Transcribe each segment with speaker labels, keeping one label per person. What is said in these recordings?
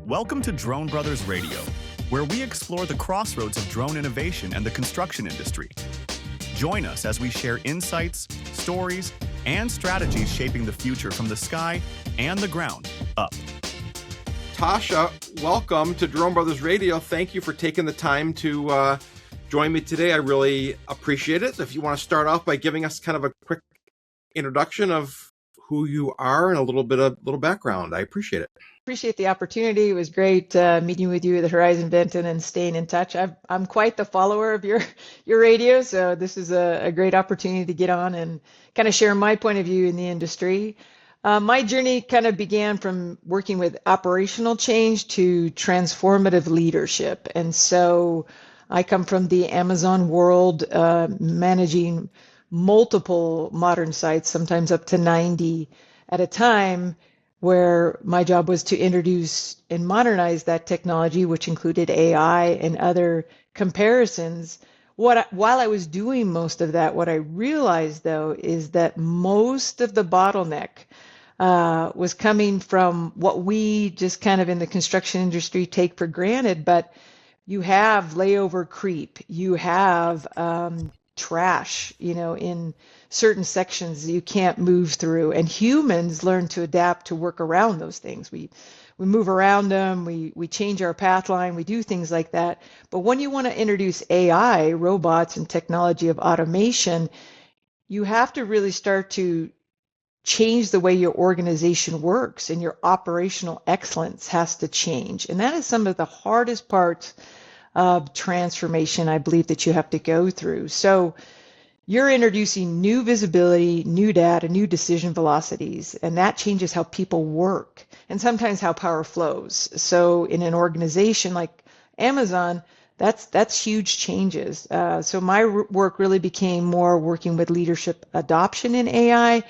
Speaker 1: Welcome to Drone Brothers Radio, where we explore the crossroads of drone innovation and the construction industry. Join us as we share insights, stories, and strategies shaping the future from the sky and the ground up.
Speaker 2: Tasha, welcome to Drone Brothers Radio. Thank you for taking the time to join me today. I really appreciate it. If you want to start off by giving us kind of a quick introduction of who you are and a little background, I appreciate it.
Speaker 3: Appreciate the opportunity. It was great meeting with you at the Horizon Benton and staying in touch. I'm quite the follower of your radio, so this is a great opportunity to get on and kind of share my point of view in the industry. My journey kind of began from working with operational change to transformative leadership. And so I come from the Amazon world, managing multiple modern sites, sometimes up to 90 at a time, where my job was to introduce and modernize that technology, which included AI and other comparisons. While I was doing most of that, what I realized, though, is that most of the bottleneck was coming from what we just kind of in the construction industry take for granted. But you have layover creep, you have trash, in certain sections you can't move through, and humans learn to adapt to work around those things. We move around them, we change our path line, we do things like that. But when you want to introduce AI, robots, and technology of automation, you have to really start to change the way your organization works, and your operational excellence has to change. And that is some of the hardest parts of transformation, I believe, that you have to go through. So you're introducing new visibility, new data, new decision velocities, and that changes how people work and sometimes how power flows. So in an organization like Amazon, that's huge changes. So my work really became more working with leadership adoption in AI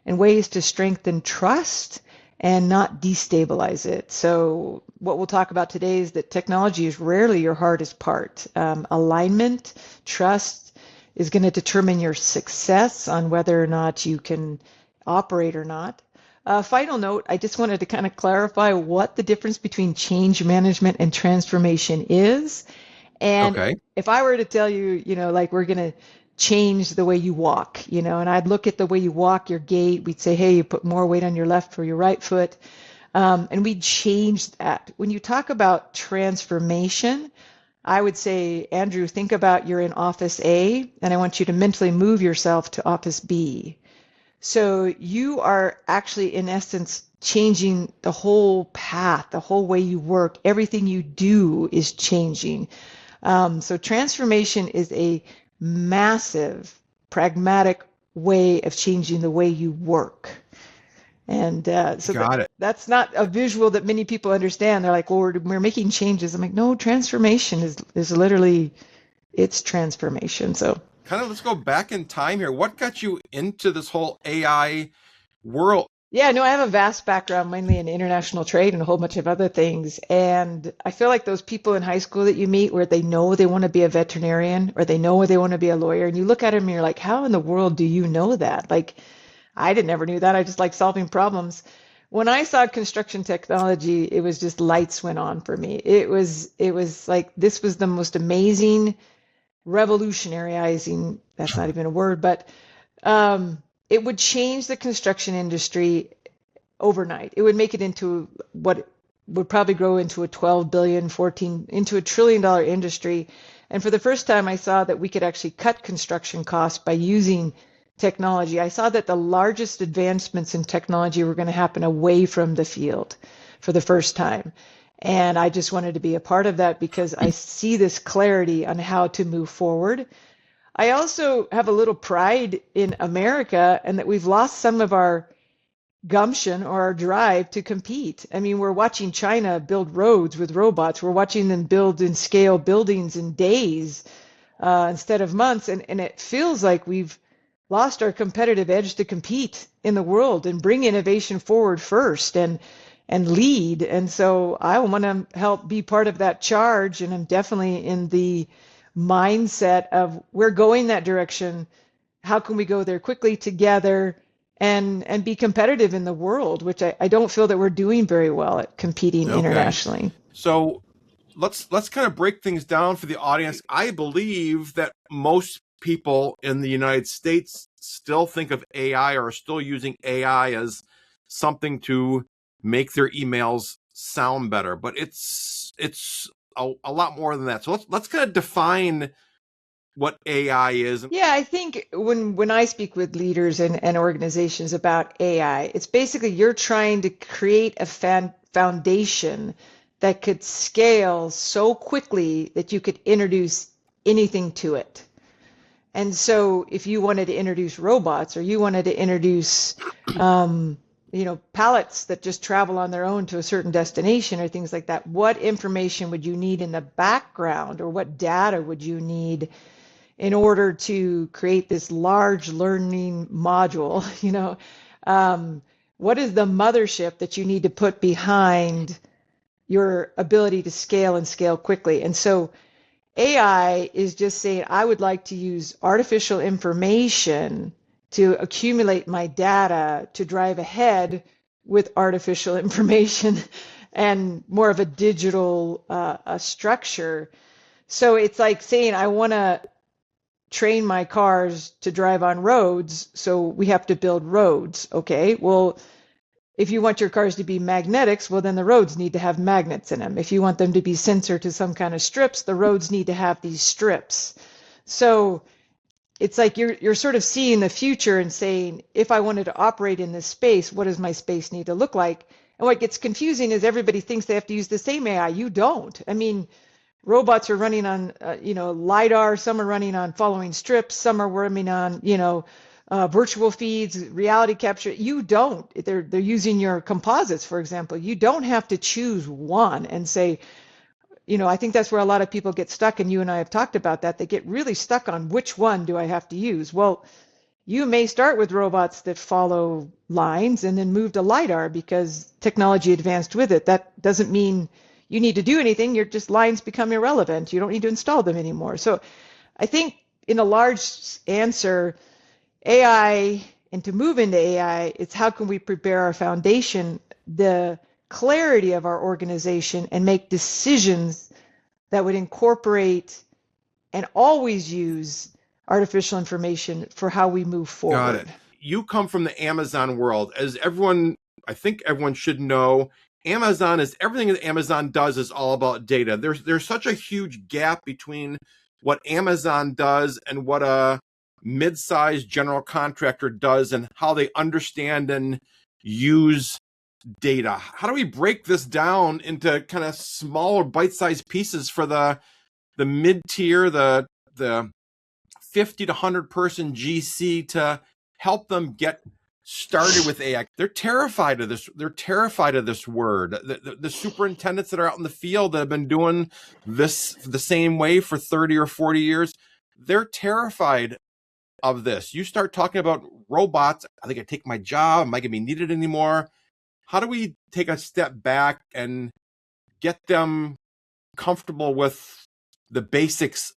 Speaker 3: and ways to strengthen trust and not destabilize it. So what we'll talk about today is that technology is rarely your hardest part. Alignment, trust is going to determine your success on whether or not you can operate or not. Final note, I just wanted to kind of clarify what the difference between change management and transformation is. And if I were to tell you, like we're going to change the way you walk, and I'd look at the way you walk, your gait, we'd say, hey, you put more weight on your left or your right foot, and we'd change that. When you talk about transformation, I would say, Andrew, think about you're in office A, and I want you to mentally move yourself to office B. So you are actually, in essence, changing the whole path, the whole way you work. Everything you do is changing. So transformation is a massive, pragmatic way of changing the way you work. And so that's not a visual that many people understand. They're like, well, we're making changes. I'm like, no, transformation is literally, it's transformation. So
Speaker 2: kind of let's go back in time here. What got you into this whole AI world?
Speaker 3: Yeah, no, I have a vast background, mainly in international trade and a whole bunch of other things. And I feel like those people in high school that you meet where they know they want to be a veterinarian or they know they want to be a lawyer, and you look at them and you're like, how in the world do you know that? Like, I never knew that. I just like solving problems. When I saw construction technology, it was just lights went on for me. It was like, this was the most amazing, revolutionaryizing, that's not even a word, but it would change the construction industry overnight. It would make it into what would probably grow into a 12 billion, 14, into a $1 trillion industry. And for the first time, I saw that we could actually cut construction costs by using technology. I saw that the largest advancements in technology were going to happen away from the field for the first time. And I just wanted to be a part of that because I see this clarity on how to move forward. I also have a little pride in America and that we've lost some of our gumption or our drive to compete. I mean, we're watching China build roads with robots. We're watching them build and scale buildings in days instead of months. And it feels like we've lost our competitive edge to compete in the world and bring innovation forward first and lead. And so I want to help be part of that charge. And I'm definitely in the mindset of we're going that direction. How can we go there quickly together and be competitive in the world, which I don't feel that we're doing very well at competing internationally.
Speaker 2: So let's kind of break things down for the audience. I believe that most people in the United States still think of AI or are still using AI as something to make their emails sound better, but it's a lot more than that. So let's kind of define what AI is.
Speaker 3: Yeah, I think when I speak with leaders and organizations about AI, it's basically you're trying to create a foundation that could scale so quickly that you could introduce anything to it. And so if you wanted to introduce robots or you wanted to introduce pallets that just travel on their own to a certain destination or things like that, what information would you need in the background, or what data would you need in order to create this large learning module? What is the mothership that you need to put behind your ability to scale and scale quickly? And so AI is just saying, I would like to use artificial information to accumulate my data to drive ahead with artificial information and more of a digital structure. So it's like saying, I want to train my cars to drive on roads, so we have to build roads. Okay, well, if you want your cars to be magnetics, well, then the roads need to have magnets in them. If you want them to be sensor to some kind of strips, the roads need to have these strips. So it's like you're sort of seeing the future and saying, if I wanted to operate in this space, what does my space need to look like? And what gets confusing is everybody thinks they have to use the same AI. You don't. I mean, robots are running on, LiDAR. Some are running on following strips. Some are running on, virtual feeds, reality capture. You don't. They're using your composites, for example. You don't have to choose one and say, I think that's where a lot of people get stuck, and you and I have talked about that. They get really stuck on which one do I have to use. Well, you may start with robots that follow lines and then move to LiDAR because technology advanced with it. That doesn't mean you need to do anything. Your just lines become irrelevant. You don't need to install them anymore. So I think in a large answer, AI, and to move into AI, it's how can we prepare our foundation, the clarity of our organization, and make decisions that would incorporate and always use artificial information for how we move forward.
Speaker 2: Got it. You come from the Amazon world. As I think everyone should know, everything that Amazon does is all about data. There's such a huge gap between what Amazon does and what a mid-sized general contractor does, and how they understand and use data. How do we break this down into kind of smaller bite-sized pieces for the mid-tier, the 50 to 100 person GC, to help them get started with AI? They're terrified of this. They're terrified of this word. The superintendents that are out in the field that have been doing this the same way for 30 or 40 years, they're terrified of this. You start talking about robots, I think I take my job, am I going to be needed anymore? How do we take a step back and get them comfortable with the basics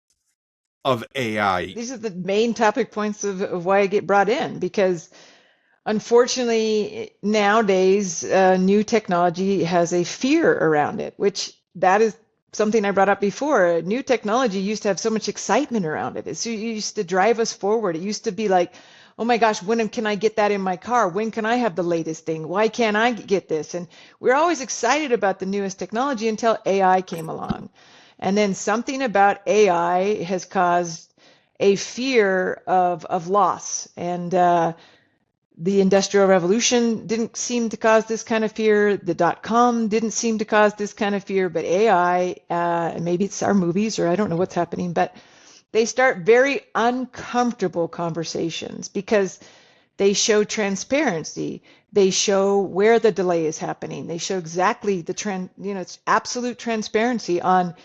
Speaker 2: of AI?
Speaker 3: These are the main topic points of why I get brought in, because unfortunately nowadays new technology has a fear around it, which that is something I brought up before. New technology used to have so much excitement around it. It used to drive us forward. It used to be like, oh my gosh, when can I get that in my car? When can I have the latest thing? Why can't I get this? And we're always excited about the newest technology until AI came along. And then something about AI has caused a fear of loss. And the Industrial Revolution didn't seem to cause this kind of fear. The .com didn't seem to cause this kind of fear. But AI, maybe it's our movies, or I don't know what's happening, but they start very uncomfortable conversations because they show transparency. They show where the delay is happening. They show exactly it's absolute transparency on,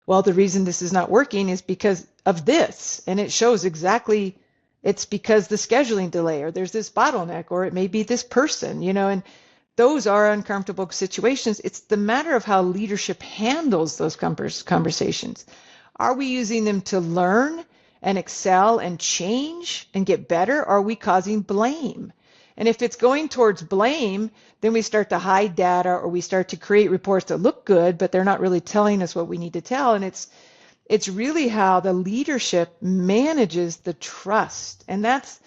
Speaker 3: well, the reason this is not working is because of this. And it shows exactly it's because the scheduling delay, or there's this bottleneck, or it may be this person, and those are uncomfortable situations. It's the matter of how leadership handles those conversations. Are we using them to learn and excel and change and get better? Or are we causing blame? And if it's going towards blame, then we start to hide data, or we start to create reports that look good, but they're not really telling us what we need to tell. And it's really how the leadership manages the trust. And that's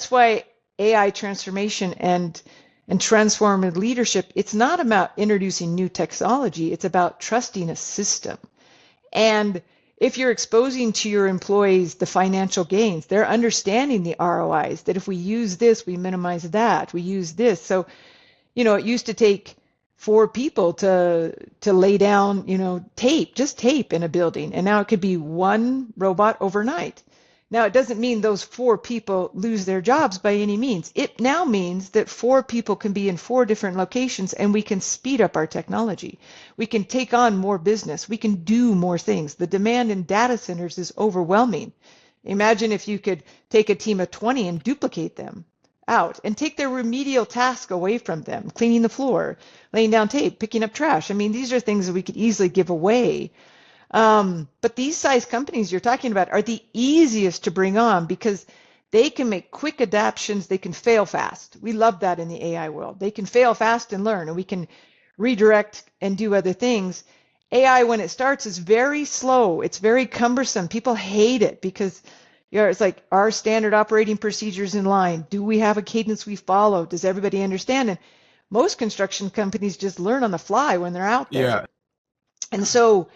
Speaker 3: why AI transformation and transformative leadership, it's not about introducing new technology, it's about trusting a system. And if you're exposing to your employees the financial gains, they're understanding the ROIs, that if we use this, we minimize that, we use this. So, it used to take 4 people to lay down, just tape in a building. And now it could be 1 robot overnight. Now, it doesn't mean those 4 people lose their jobs by any means. It now means that 4 people can be in 4 different locations, and we can speed up our technology. We can take on more business. We can do more things. The demand in data centers is overwhelming. Imagine if you could take a team of 20 and duplicate them out and take their remedial task away from them, cleaning the floor, laying down tape, picking up trash. I mean, these are things that we could easily give away. But these size companies you're talking about are the easiest to bring on because they can make quick adaptations. They can fail fast. We love that in the AI world. They can fail fast and learn, and we can redirect and do other things. AI, when it starts, is very slow. It's very cumbersome. People hate it because it's like, our standard operating procedures in line. Do we have a cadence we follow? Does everybody understand? And most construction companies just learn on the fly when they're out there.
Speaker 2: Yeah.
Speaker 3: And so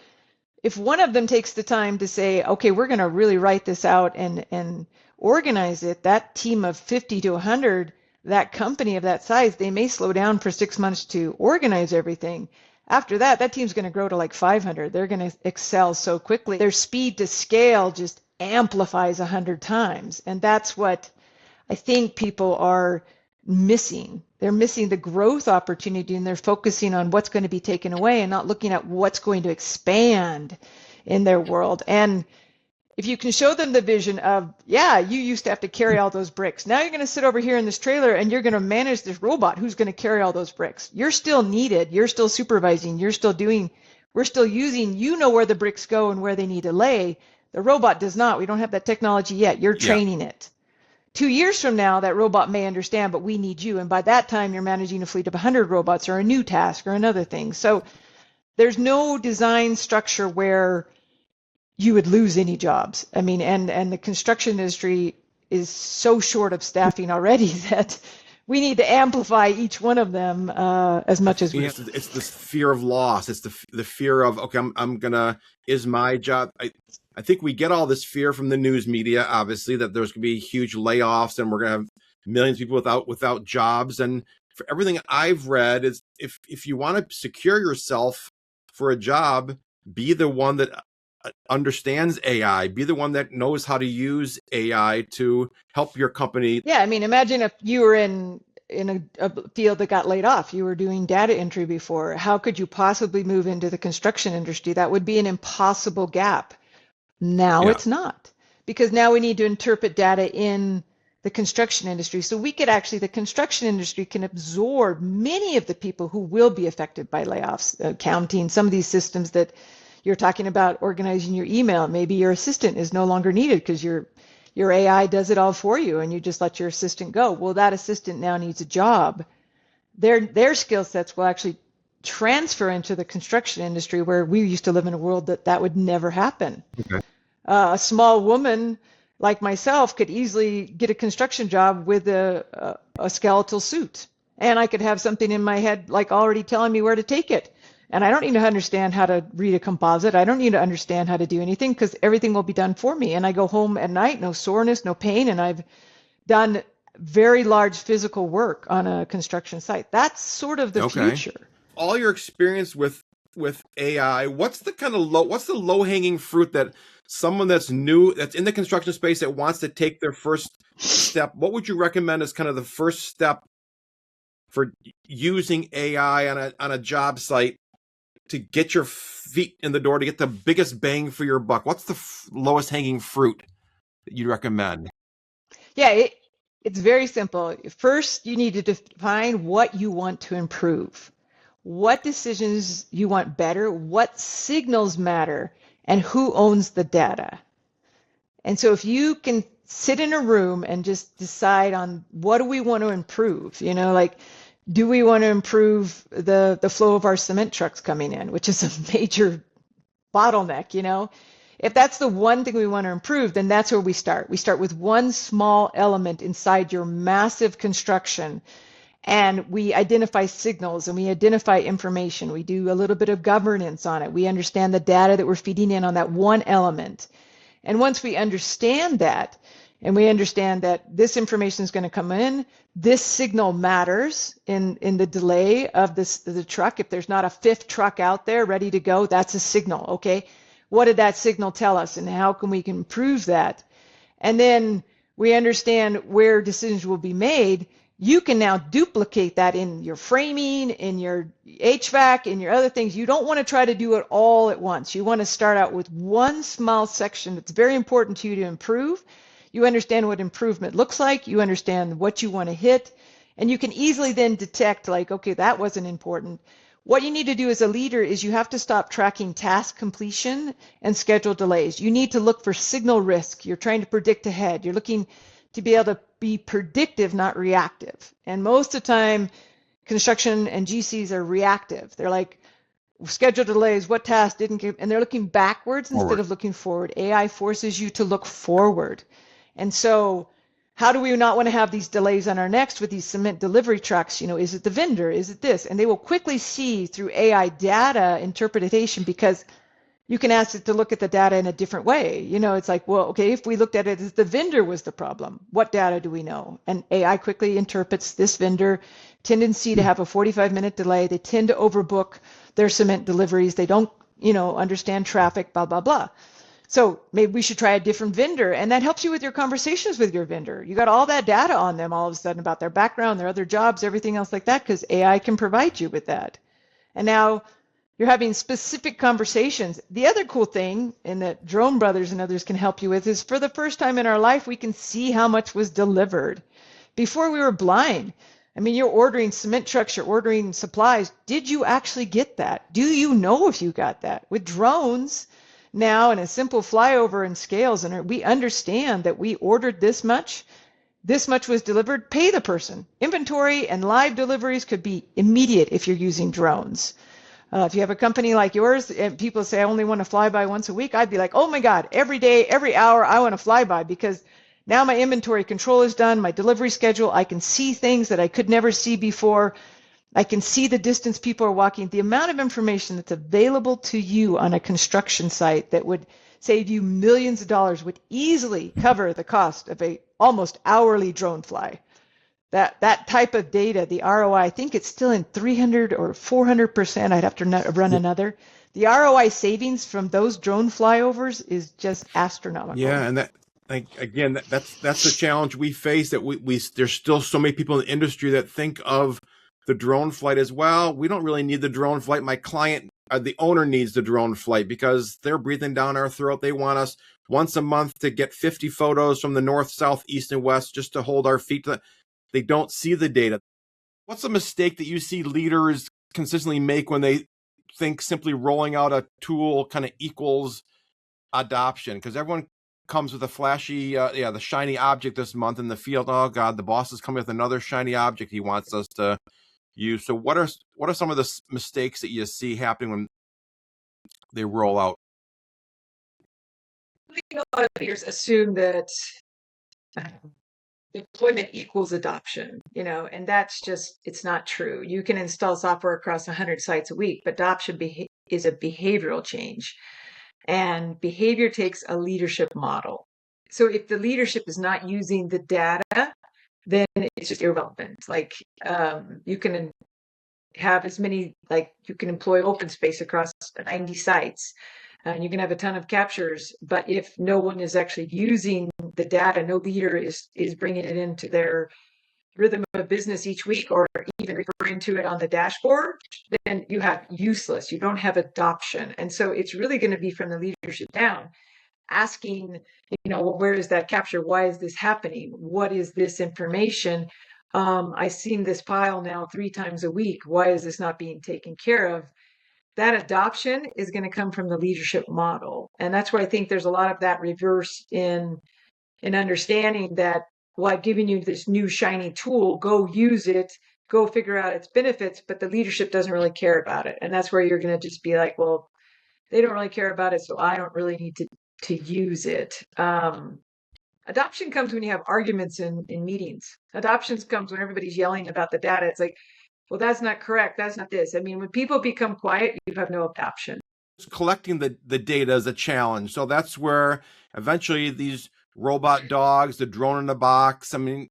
Speaker 3: if one of them takes the time to say, okay, we're going to really write this out and organize it, that team of 50 to 100, that company of that size, they may slow down for 6 months to organize everything. After that, that team's going to grow to like 500. They're going to excel so quickly. Their speed to scale just amplifies 100 times. And that's what I think people are missing. They're missing the growth opportunity, and they're focusing on what's going to be taken away and not looking at what's going to expand in their world. And if you can show them the vision of, yeah, you used to have to carry all those bricks. Now you're going to sit over here in this trailer and you're going to manage this robot who's going to carry all those bricks. You're still needed. You're still supervising. You're still doing, we're still using, where the bricks go and where they need to lay. The robot does not. We don't have that technology yet. You're training it. 2 years from now, that robot may understand, but we need you. And by that time, you're managing a fleet of 100 robots or a new task or another thing. So there's no design structure where you would lose any jobs. I mean, and the construction industry is so short of staffing already that we need to amplify each one of them as much as we
Speaker 2: can. It's this fear of loss. It's the fear of, okay, I'm gonna, is my job. I think we get all this fear from the news media, obviously, that there's going to be huge layoffs and we're going to have millions of people without jobs. And for everything I've read is if you want to secure yourself for a job, be the one that understands AI, be the one that knows how to use AI to help your company.
Speaker 3: Yeah, I mean, imagine if you were in a field that got laid off. You were doing data entry before. How could you possibly move into the construction industry? That would be an impossible gap. Now it's not, because now we need to interpret data in the construction industry. So the construction industry can absorb many of the people who will be affected by layoffs, counting some of these systems that you're talking about, organizing your email. Maybe your assistant is no longer needed because your AI does it all for you and you just let your assistant go. Well, that assistant now needs a job. Their skill sets will actually transfer into the construction industry, where we used to live in a world that would never happen.
Speaker 2: Okay.
Speaker 3: A small woman like myself could easily get a construction job with a skeletal suit, and I could have something in my head like already telling me where to take it. And I don't need to understand how to read a composite. I don't need to understand how to do anything because everything will be done for me. And I go home at night, no soreness, no pain, and I've done very large physical work on a construction site. That's sort of the future.
Speaker 2: All your experience with AI, what's the low hanging fruit that someone that's new, that's in the construction space, that wants to take their first step, what would you recommend as kind of the first step for using AI on a job site to get your feet in the door, to get the biggest bang for your buck? What's the lowest hanging fruit that you'd recommend?
Speaker 3: Yeah, it's very simple. First, you need to define what you want to improve, what decisions you want better, what signals matter, and who owns the data. And so if you can sit in a room and just decide on what do we want to improve, like, do we want to improve the flow of our cement trucks coming in, which is a major bottleneck. If that's the one thing we want to improve, then that's where we start. We start with one small element inside your massive construction, and we identify signals and we identify information. We do a little bit of governance on it. We understand the data that we're feeding in on that one element. And once we understand that, and we understand that this information is going to come in, this signal matters in the delay of the truck. If there's not a fifth truck out there ready to go, that's a signal, okay? What did that signal tell us, and how can we improve that? And then we understand where decisions will be made. You can now duplicate that in your framing, in your HVAC, in your other things. You don't want to try to do it all at once. You want to start out with one small section that's very important to you to improve. You understand what improvement looks like. You understand what you want to hit. And you can easily then detect, like, okay, that wasn't important. What you need to do as a leader is you have to stop tracking task completion and schedule delays. You need to look for signal risk. You're trying to predict ahead. You're looking to be able to be predictive, not reactive. And most of the time, construction and GCs are reactive. They're like, schedule delays, what task didn't get, and they're looking backwards instead of looking forward. AI forces you to look forward. And so how do we not want to have these delays on our necks with these cement delivery trucks? Is it the vendor? Is it this? And they will quickly see through AI data interpretation, because you can ask it to look at the data in a different way. It's like, well, okay, if we looked at it as the vendor was the problem, what data do we know? And AI quickly interprets this vendor tendency to have a 45-minute delay. They tend to overbook their cement deliveries. They don't, understand traffic, blah, blah, blah. So maybe we should try a different vendor. And that helps you with your conversations with your vendor. You got all that data on them all of a sudden about their background, their other jobs, everything else like that, because AI can provide you with that. And now you're having specific conversations. The other cool thing, and that Drone Brothers and others can help you with, is for the first time in our life, we can see how much was delivered. Before, we were blind. I mean, you're ordering cement trucks, you're ordering supplies. Did you actually get that? Do you know if you got that? With drones now and a simple flyover and scales, and we understand that we ordered this much was delivered, pay the person. Inventory and live deliveries could be immediate if you're using drones. If you have a company like yours, and people say, I only want to fly by once a week, I'd be like, oh my God, every day, every hour, I want to fly by, because now my inventory control is done, my delivery schedule, I can see things that I could never see before. I can see the distance people are walking. The amount of information that's available to you on a construction site that would save you millions of dollars would easily cover the cost of a almost hourly drone fly. That type of data, the ROI, I think it's still in 300 or 400%. I'd have to run another. The ROI savings from those drone flyovers is just astronomical.
Speaker 2: Yeah, and that's the challenge we face. That we there's still so many people in the industry that think of the drone flight as, well, we don't really need the drone flight. My client, the owner, needs the drone flight because they're breathing down our throat. They want us once a month to get 50 photos from the north, south, east, and west just to hold our feet. They don't see the data. What's a mistake that you see leaders consistently make when they think simply rolling out a tool kind of equals adoption? Because everyone comes with a flashy, the shiny object this month in the field. Oh God, the boss is coming with another shiny object he wants us to use. So what are some of the mistakes that you see happening when they roll out?
Speaker 3: I think a lot of leaders assume that deployment equals adoption, and that's just, it's not true. You can install software across 100 sites a week, but adoption is a behavioral change, and behavior takes a leadership model. So if the leadership is not using the data, then it's just irrelevant. Like, you can have as many, like, you can employ open space across 90 sites, and you can have a ton of captures, but if no one is actually using the data, no leader is bringing it into their rhythm of business each week, or even referring to it on the dashboard, then you have useless. You don't have adoption. And so it's really going to be from the leadership down, asking, well, where is that capture? Why is this happening? What is this information? I've seen this pile now 3 times a week. Why is this not being taken care of? That adoption is going to come from the leadership model. And that's where I think there's a lot of that reverse in and understanding that, well, I've given you this new shiny tool, go use it, go figure out its benefits, but the leadership doesn't really care about it. And that's where you're going to just be like, well, they don't really care about it, so I don't really need to use it. Adoption comes when you have arguments in meetings. Adoption comes when everybody's yelling about the data. It's like, well, that's not correct. That's not this. I mean, when people become quiet, you have no adoption.
Speaker 2: Collecting the data is a challenge. So that's where eventually these robot dogs, the drone in the box. I mean,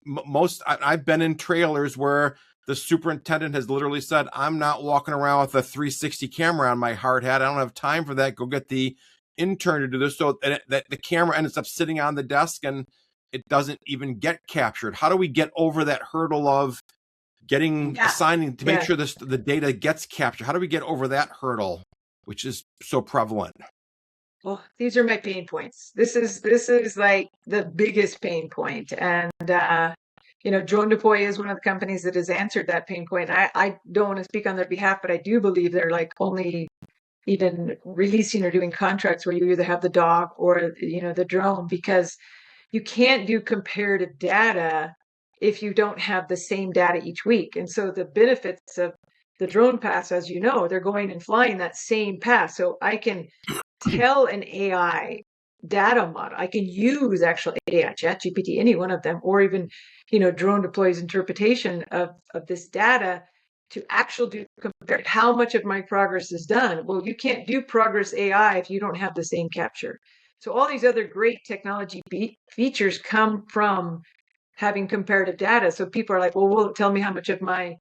Speaker 2: I've been in trailers where the superintendent has literally said, I'm not walking around with a 360 camera on my hard hat. I don't have time for that. Go get the intern to do this. So that the camera ends up sitting on the desk and it doesn't even get captured. How do we get over that hurdle of assigning to make sure the data gets captured? How do we get over that hurdle, which is so prevalent?
Speaker 3: Well, these are my pain points. This is like the biggest pain point. And Drone Deploy is one of the companies that has answered that pain point. I don't want to speak on their behalf, but I do believe they're like only even releasing or doing contracts where you either have the dog or the drone, because you can't do comparative data if you don't have the same data each week. And so the benefits of the drone pass, as you know, they're going and flying that same pass. So I can tell an AI data model, I can use actual AI, ChatGPT, any one of them, or even, Drone Deploy's interpretation of this data to actually compare how much of my progress is done. Well, you can't do progress AI if you don't have the same capture. So all these other great technology features come from having comparative data. So people are like, well, will it tell me how much of my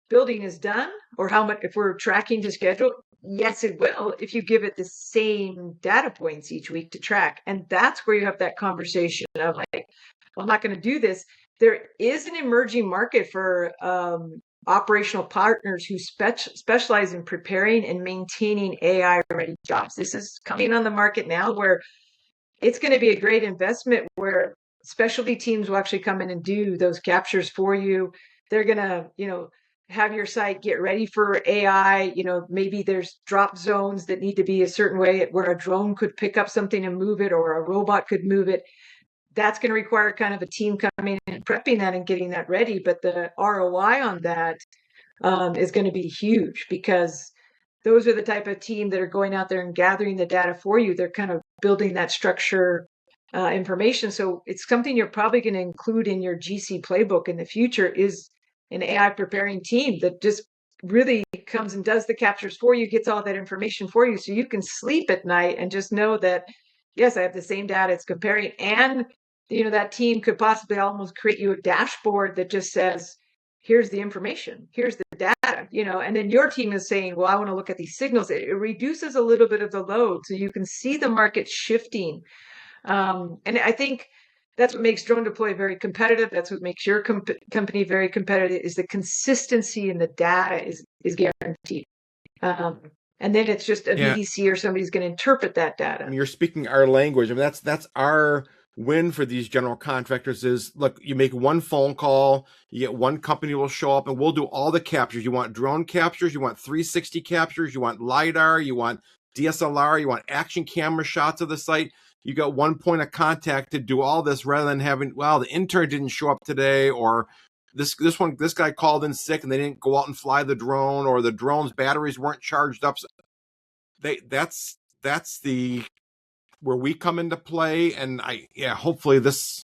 Speaker 3: building is done, or how much, if we're tracking to schedule? Yes, it will, if you give it the same data points each week to track. And that's where you have that conversation of like, well, I'm not going to do this. There is an emerging market for operational partners who specialize in preparing and maintaining AI ready jobs. This is coming on the market now, where it's going to be a great investment, where specialty teams will actually come in and do those captures for you. They're going to, have your site get ready for AI. Maybe there's drop zones that need to be a certain way where a drone could pick up something and move it, or a robot could move it. That's going to require kind of a team coming and prepping that and getting that ready. But the ROI on that is going to be huge, because those are the type of team that are going out there and gathering the data for you. They're kind of building that structure information. So it's something you're probably going to include in your GC playbook in the future, is an AI preparing team that just really comes and does the captures for you, gets all that information for you, so you can sleep at night and just know that, yes, I have the same data it's comparing. And that team could possibly almost create you a dashboard that just says, here's the information, here's the data, and then your team is saying, well, I want to look at these signals. It reduces a little bit of the load, so you can see the market shifting. And I think that's what makes Drone Deploy very competitive. That's what makes your company very competitive, is the consistency in the data is guaranteed. And then it's just a VDC or somebody's going to interpret that data.
Speaker 2: And you're speaking our language. I mean, that's our win for these general contractors is, look, you make one phone call, you get one company will show up and we'll do all the captures. You want drone captures, you want 360 captures, you want LiDAR, you want DSLR, you want action camera shots of the site. You got one point of contact to do all this, rather than having, well, the intern didn't show up today, or this guy called in sick and they didn't go out and fly the drone, or the drone's batteries weren't charged up. That's the where we come into play. And hopefully these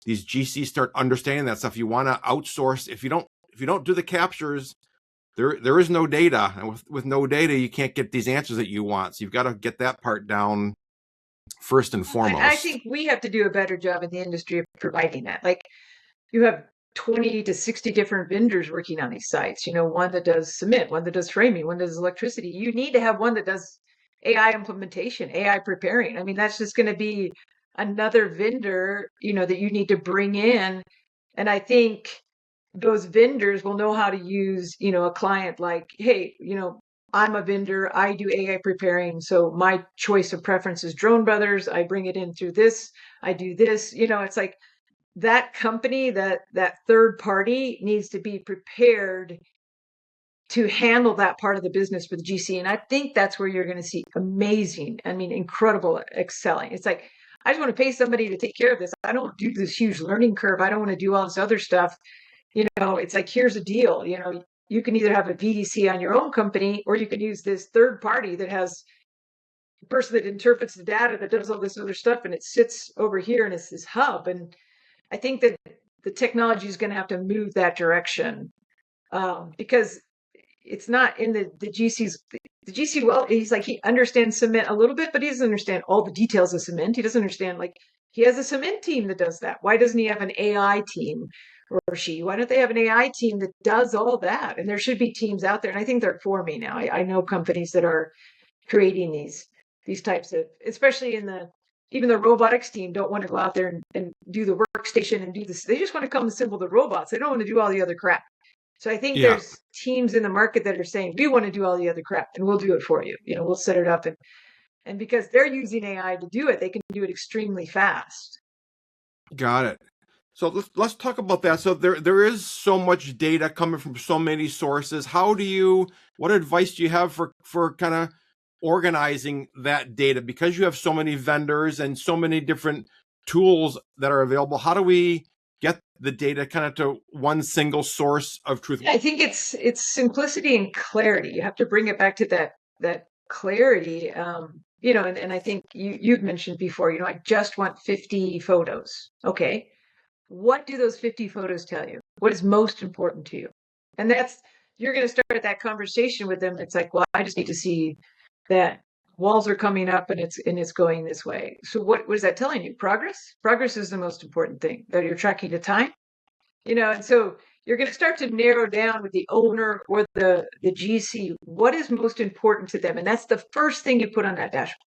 Speaker 2: GCs start understanding that stuff. You want to outsource. If you don't do the captures, there is no data, and with no data, you can't get these answers that you want. So you've got to get that part down first and foremost.
Speaker 3: I think we have to do a better job in the industry of providing that. Like, you have 20 to 60 different vendors working on these sites. One that does cement, one that does framing, one that does electricity. You need to have one that does AI implementation, AI preparing. I mean, that's just going to be another vendor, that you need to bring in. And I think those vendors will know how to use, a client like, hey, I'm a vendor, I do AI preparing, so my choice of preference is Drone Brothers. I bring it in through this, I do this. It's like that company, that third party needs to be prepared to handle that part of the business for the GC. And I think that's where you're going to see incredible excelling. It's like, I just want to pay somebody to take care of this. I don't do this huge learning curve. I don't want to do all this other stuff. It's like, here's a deal. You can either have a VDC on your own company, or you can use this third party that has a person that interprets the data, that does all this other stuff, and it sits over here and it's this hub. And I think that the technology is going to have to move that direction, because it's not in the GC's. The GC, well, he's like, he understands cement a little bit, but he doesn't understand all the details of cement. He doesn't understand, like, he has a cement team that does that. Why doesn't he have an AI team, or she? Why don't they have an AI team that does all that? And there should be teams out there. And I think they're forming now. I know companies that are creating these types of, especially even the robotics team don't want to go out there and do the workstation and do this. They just want to come assemble the robots. They don't want to do all the other crap. So I think
Speaker 2: Yeah.
Speaker 3: there's teams in the market that are saying, we want to do all the other crap and we'll do it for you. We'll set it up. And because they're using AI to do it, they can do it extremely fast.
Speaker 2: Got it. So let's talk about that. So there is so much data coming from so many sources. What advice do you have for kind of organizing that data? Because you have so many vendors and so many different tools that are available, how do we get the data kind of to one single source of truth?
Speaker 3: I think it's simplicity and clarity. You have to bring it back to that clarity. And I think you'd mentioned before, I just want 50 photos. Okay. What do those 50 photos tell you? What is most important to you? And you're going to start that conversation with them. It's like, well, I just need to see that walls are coming up and it's going this way. So what is that telling you? Progress? Progress is the most important thing, that you're tracking the time, and so you're going to start to narrow down with the owner or the GC, what is most important to them. And that's the first thing you put on that dashboard.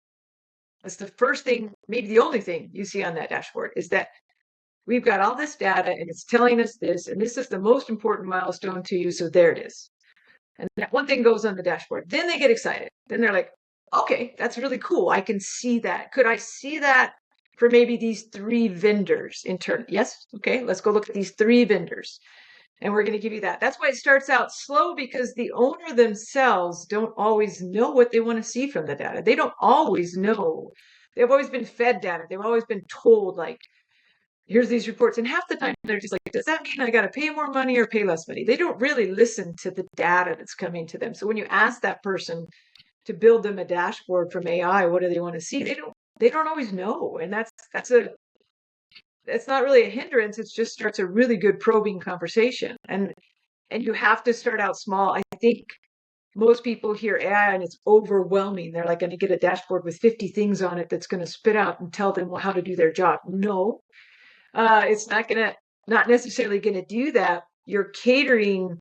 Speaker 3: That's the first thing, maybe the only thing you see on that dashboard, is that we've got all this data and it's telling us this, and this is the most important milestone to you. So there it is. And that one thing goes on the dashboard. Then they get excited. Then they're like, okay, that's really cool. I can see that. Could I see that for maybe these 3 vendors in turn? Yes. Okay. Let's go look at these 3 vendors. And we're going to give you that. That's why it starts out slow, because the owner themselves don't always know what they want to see from the data. They don't always know. They've always been fed data. They've always been told, like, here's these reports. And half the time they're just like, does that mean I got to pay more money or pay less money? They don't really listen to the data that's coming to them. So when you ask that person to build them a dashboard from AI, what do they want to see? They don't always know. And that's not really a hindrance. It just starts a really good probing conversation. And you have to start out small. I think most people hear AI and it's overwhelming. They're like going to get a dashboard with 50 things on it that's going to spit out and tell them how to do their job. No, it's not necessarily going to do that. You're catering,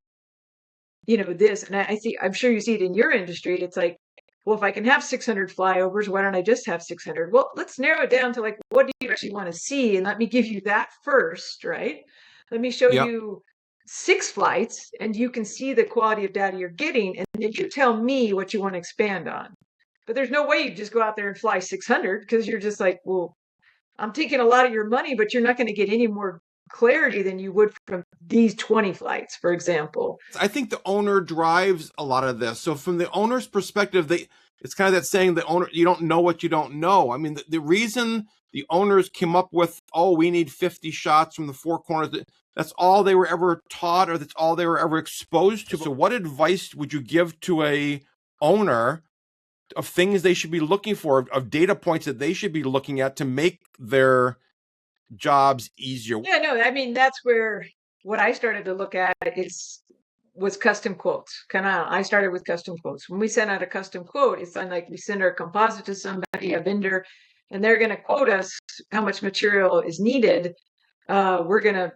Speaker 3: this. And I'm sure you see it in your industry. It's like, well, if I can have 600 flyovers, why don't I just have 600? Well, let's narrow it down to, like, what do you actually want to see? And let me give you that first, right? Let me show you 6 flights and you can see the quality of data you're getting. And then you tell me what you want to expand on. But there's no way you just go out there and fly 600, because you're just like, well, I'm taking a lot of your money, but you're not going to get any more clarity than you would from these 20 flights, for example.
Speaker 2: I think the owner drives a lot of this. So from the owner's perspective, it's kind of that saying, the owner, you don't know what you don't know. I mean, the reason the owners came up with, we need 50 shots from the 4 corners, that's all they were ever taught, or that's all they were ever exposed to. So what advice would you give to a owner of things they should be looking for, of data points that they should be looking at to make their jobs easier?
Speaker 3: Yeah, no, I mean, that's where what I started to look at was custom quotes. I started with custom quotes. When we send out a custom quote, it's like we send our composite to somebody, a vendor, and they're going to quote us how much material is needed. We're going to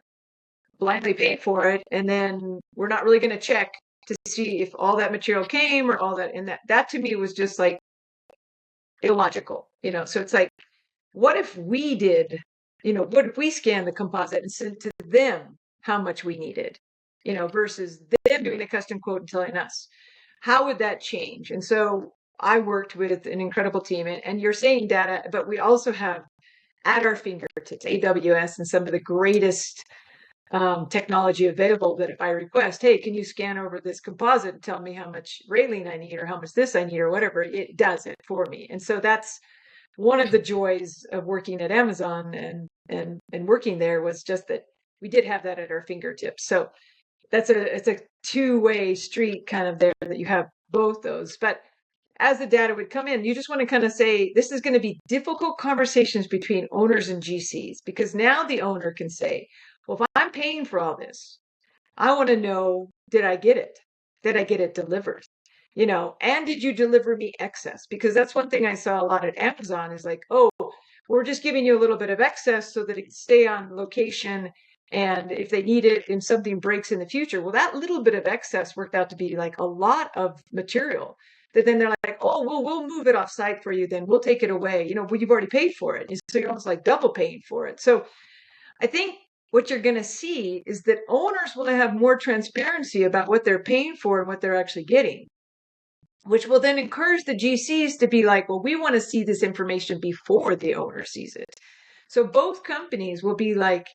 Speaker 3: blindly pay for it, and then we're not really going to check to see if all that material came or all that. And that to me was just like illogical, So it's like, what if we did, what if we scanned the composite and sent to them how much we needed, versus them doing a custom quote and telling us? How would that change? And so I worked with an incredible team, and you're saying data, but we also have at our fingertips AWS and some of the greatest technology available, that if I request, hey, can you scan over this composite and tell me how much railene I need or how much this I need or whatever, it does it for me. And so that's one of the joys of working at Amazon and working there was just that we did have that at our fingertips. So it's a two-way street kind of there, that you have both those. But as the data would come in, you just want to kind of say, this is going to be difficult conversations between owners and GCs, because now the owner can say, well, if I'm paying for all this, I want to know, did I get it? Did I get it delivered? And did you deliver me excess? Because that's one thing I saw a lot at Amazon is like, oh, we're just giving you a little bit of excess so that it can stay on location. And if they need it and something breaks in the future, well, that little bit of excess worked out to be like a lot of material that then they're like, oh, well, we'll move it off site for you. Then we'll take it away. Well, you've already paid for it. So you're almost like double paying for it. So I think what you're going to see is that owners will have more transparency about what they're paying for and what they're actually getting, which will then encourage the GCs to be like, well, we want to see this information before the owner sees it. So both companies will be like,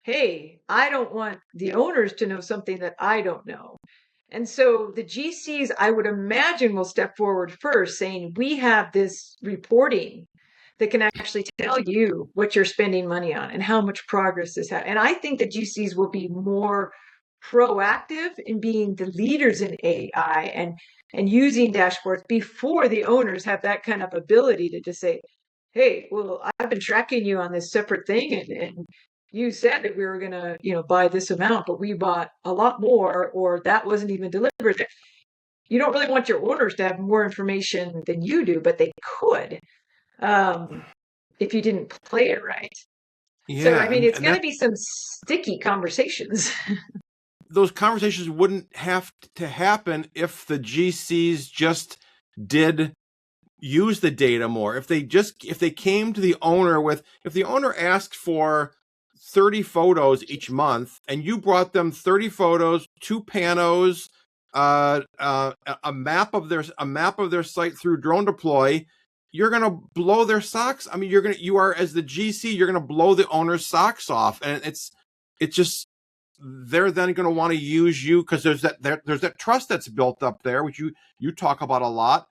Speaker 3: hey, I don't want the owners to know something that I don't know. And so the GCs, I would imagine, will step forward first saying, we have this reporting that can actually tell you what you're spending money on and how much progress this has. And I think the GCs will be more proactive in being the leaders in AI and using dashboards before the owners have that kind of ability to just say, hey, well, I've been tracking you on this separate thing, and you said that we were going to, buy this amount, but we bought a lot more, or that wasn't even delivered. You don't really want your owners to have more information than you do, but they could, if you didn't play it right.
Speaker 2: Yeah,
Speaker 3: so, I mean, it's
Speaker 2: and
Speaker 3: going to be some sticky conversations.
Speaker 2: those conversations wouldn't have to happen if the GCs just did use the data more. If they came to the owner if the owner asked for 30 photos each month and you brought them 30 photos, 2 panos, a map of their site through Drone Deploy, you're going to blow their socks. I mean, you are, as the GC, you're going to blow the owner's socks off. And it's just, they're then going to want to use you because there's that trust that's built up there, which you talk about a lot.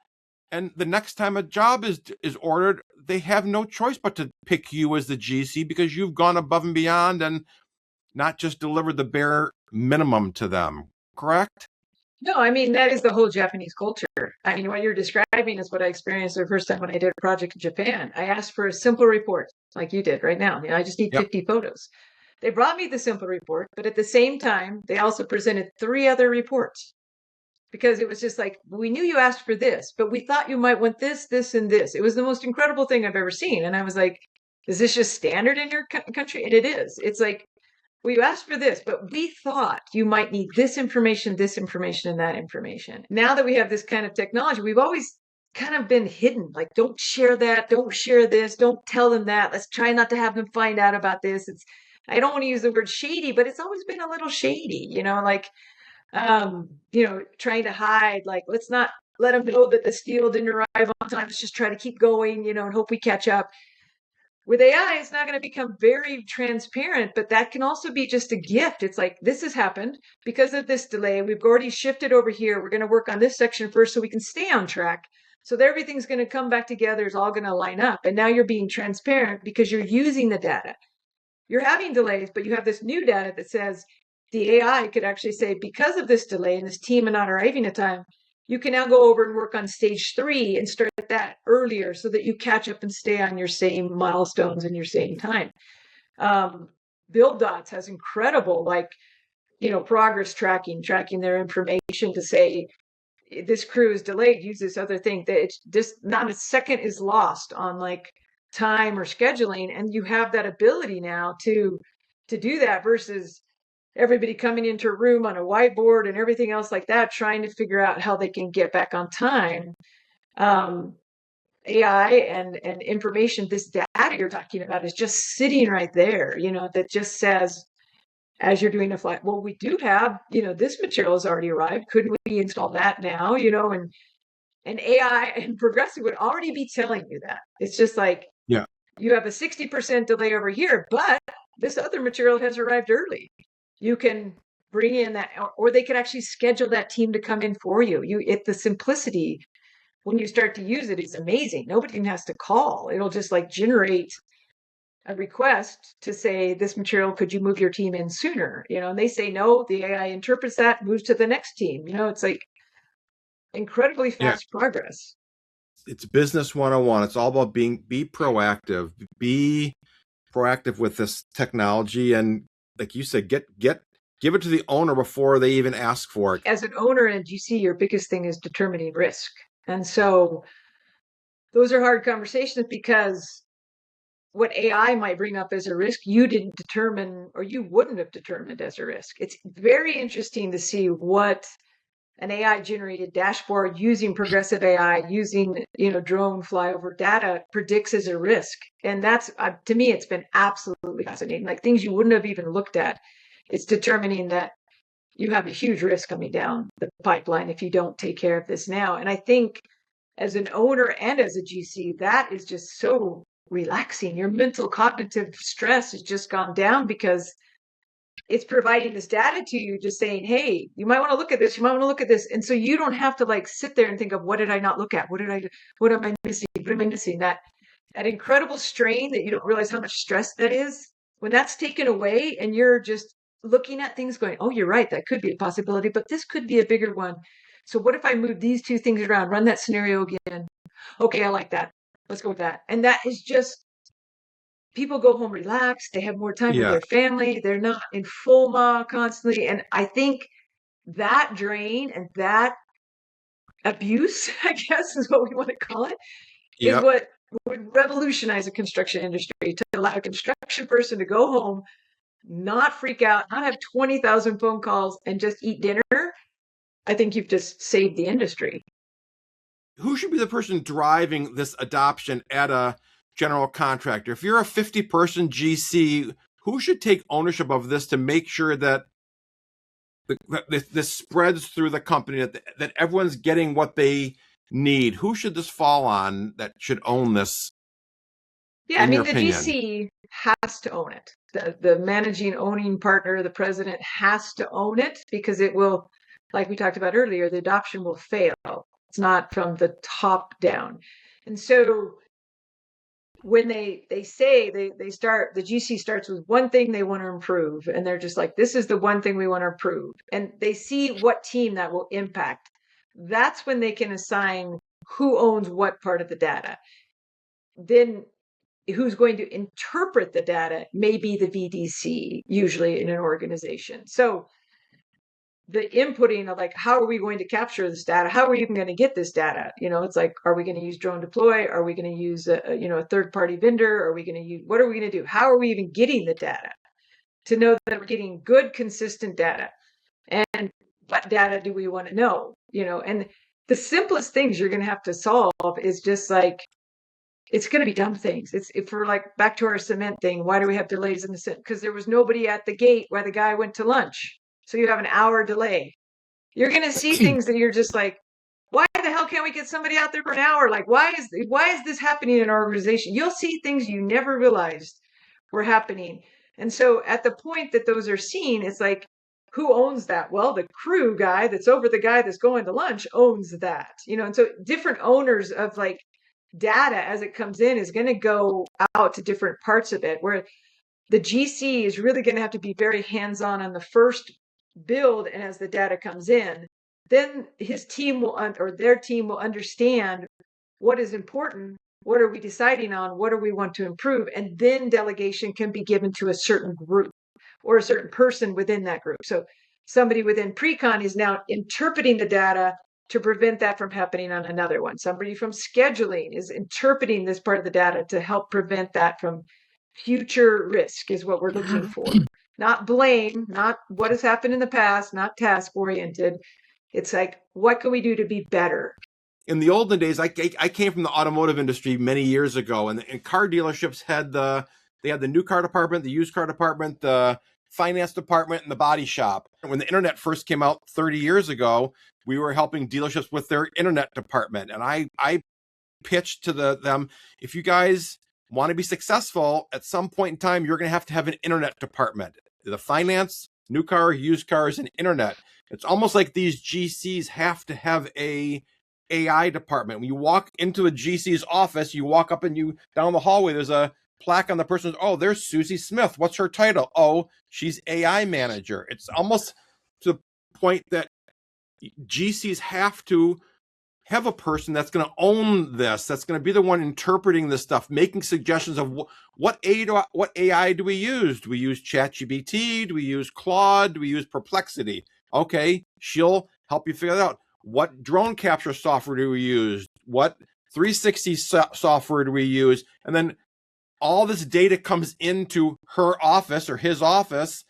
Speaker 2: And the next time a job is ordered, they have no choice but to pick you as the GC because you've gone above and beyond and not just delivered the bare minimum to them. Correct?
Speaker 3: No, I mean, that is the whole Japanese culture. I mean, what you're describing is what I experienced the first time when I did a project in Japan. I asked for a simple report, like you did right now. I just need 50 photos. They brought me the simple report, but at the same time, they also presented 3 other reports because it was just like, we knew you asked for this, but we thought you might want this, this, and this. It was the most incredible thing I've ever seen. And I was like, is this just standard in your country? And it is. It's like, well, you asked for this, but we thought you might need this information, and that information. Now that we have this kind of technology, we've always kind of been hidden. Like, don't share that, don't share this, don't tell them that. Let's try not to have them find out about this. I don't want to use the word shady, but it's always been a little shady, like, trying to hide, like, let's not let them know that the steel didn't arrive on time. Let's just try to keep going, and hope we catch up. With AI, it's not going to become very transparent, but that can also be just a gift. It's like, this has happened because of this delay. We've already shifted over here. We're going to work on this section first so we can stay on track. So that everything's going to come back together. It's all going to line up. And now you're being transparent because you're using the data. You're having delays, but you have this new data that says the AI could actually say, because of this delay and this team and not arriving at time, you can now go over and work on stage 3 and start that earlier so that you catch up and stay on your same milestones and your same time. Build Dots has incredible, progress tracking their information to say, this crew is delayed, use this other thing. That it's just not a second is lost on time or scheduling. And you have that ability now to do that versus everybody coming into a room on a whiteboard and everything else like that, trying to figure out how they can get back on time. AI and information, this data you're talking about is just sitting right there, that just says, as you're doing a flight, well, we do have, this material has already arrived. Could we install that now? And AI and Progressive would already be telling you that. It's just like, you have a 60% delay over here, but this other material has arrived early. You can bring in that, or they could actually schedule that team to come in for you. The simplicity when you start to use it, it's amazing. Nobody even has to call. It'll just like generate a request to say, this material, could you move your team in sooner? And they say no, the AI interprets that, moves to the next team. It's like incredibly
Speaker 2: Yeah.
Speaker 3: fast progress.
Speaker 2: It's business 101. It's all about be proactive, be proactive with this technology. And like you said, give it to the owner before they even ask for it.
Speaker 3: As an owner in GC, your biggest thing is determining risk. And so those are hard conversations, because what AI might bring up as a risk, you didn't determine, or you wouldn't have determined as a risk. It's very interesting to see what an AI generated dashboard using progressive AI, using, drone flyover data predicts as a risk. And that's, to me, it's been absolutely fascinating. Like things you wouldn't have even looked at. It's determining that you have a huge risk coming down the pipeline if you don't take care of this now. And I think as an owner and as a GC, that is just so relaxing. Your mental cognitive stress has just gone down, because it's providing this data to you, just saying, hey, you might want to look at this, you might want to look at this. And so you don't have to like sit there and think of, what did I not look at? What am I missing? What am I missing? That incredible strain that you don't realize how much stress that is. When that's taken away and you're just looking at things going, oh, you're right, that could be a possibility, but this could be a bigger one. So what if I move these two things around, run that scenario again? Okay, I like that. Let's go with that. And that is just, people go home relaxed. They have more time with their family. They're not in FOMA constantly. And I think that drain and that abuse, I guess is what we want to call it, is what would revolutionize the construction industry, to allow a construction person to go home, not freak out, not have 20,000 phone calls, and just eat dinner. I think you've just saved the industry.
Speaker 2: Who should be the person driving this adoption at a general contractor? If you're a 50-person GC, who should take ownership of this to make sure that this spreads through the company, that everyone's getting what they need? Who should this fall on that should own this?
Speaker 3: Yeah, I mean, the GC has to own it. The managing owning partner, the president, has to own it, because it will, like we talked about earlier, the adoption will fail. It's not from the top down. And so when they say they start, the GC starts with one thing they want to improve, and they're just like, this is the one thing we want to improve. And they see what team that will impact. That's when they can assign who owns what part of the data. Then who's going to interpret the data may be the VDC, usually in an organization. So the inputting of like, how are we going to capture this data? How are we even going to get this data? It's like, are we going to use drone deploy? Are we going to use a third-party vendor? Are we going to use, what are we going to do? How are we even getting the data to know that we're getting good, consistent data? And what data do we want to know? And the simplest things you're going to have to solve is just like, it's going to be dumb things. If we're like back to our cement thing, why do we have delays in the cement? Because there was nobody at the gate while the guy went to lunch. So you have an hour delay. You're going to see things that you're just like, why the hell can't we get somebody out there for an hour? Like, why is this happening in our organization? You'll see things you never realized were happening. And so at the point that those are seen, it's like, who owns that? Well, the crew guy that's over the guy that's going to lunch owns that. And so different owners of like data as it comes in is going to go out to different parts of it, where the GC is really going to have to be very hands-on on the first build. And as the data comes in, then his team or their team will understand what is important, what are we deciding on, what do we want to improve, and then delegation can be given to a certain group or a certain person within that group. So somebody within pre-con is now interpreting the data to prevent that from happening on another one. Somebody from scheduling is interpreting this part of the data to help prevent that from future risk, is what we're looking for. Not blame, not what has happened in the past, not task oriented. It's like, what can we do to be better?
Speaker 2: In the olden days, I came from the automotive industry many years ago, and car dealerships had the new car department, the used car department, the finance department, and the body shop. And when the internet first came out 30 years ago, we were helping dealerships with their internet department. And I pitched to them, if you guys want to be successful, at some point in time, you're going to have an internet department. The finance, new car, used cars, and internet. It's almost like these GCs have to have a AI department. When you walk into a GC's office, you walk up and you down the hallway, there's a plaque on the person's, oh, there's Susie Smith. What's her title? Oh, she's AI manager. It's almost to the point that GCs have to have a person that's going to own this, that's going to be the one interpreting this stuff, making suggestions of what AI do we use? Do we use ChatGPT? Do we use Claude? Do we use Perplexity? Okay, she'll help you figure that out. What drone capture software do we use? What 360 software do we use? And then all this data comes into her office or his office,